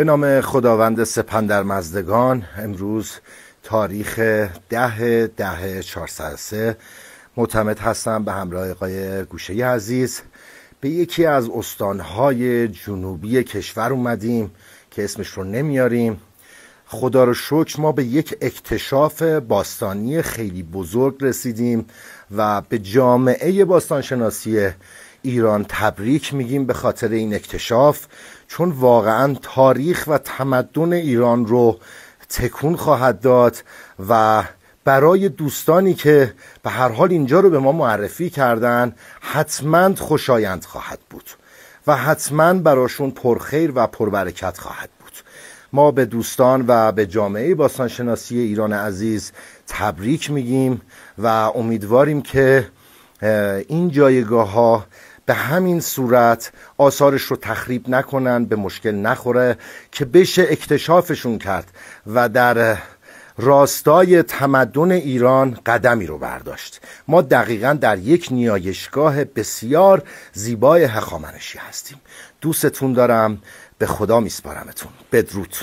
به نام خداوند سپندرمزدگان. امروز تاریخ 10/10/403 معتمد هستم به همراه آقای گوشه عزیز به یکی از استانهای جنوبی کشور اومدیم که اسمش رو نمیاریم. خدا رو شکر ما به یک اکتشاف باستانی خیلی بزرگ رسیدیم و به جامعه باستانشناسی ایران تبریک میگیم به خاطر این اکتشاف، چون واقعا تاریخ و تمدن ایران رو تکون خواهد داد و برای دوستانی که به هر حال اینجا رو به ما معرفی کردن حتما خوشایند خواهد بود و حتما براشون پرخیر و پربرکت خواهد بود. ما به دوستان و به جامعه باستانشناسی ایران عزیز تبریک میگیم و امیدواریم که این جایگاه ها به همین صورت آثارش رو تخریب نکنن، به مشکل نخوره، که بشه اکتشافشون کرد و در راستای تمدن ایران قدمی رو برداشت. ما دقیقاً در یک نیایشگاه بسیار زیبای هخامنشی هستیم. دوستتون دارم، به خدا میسپارمتون. بدرود.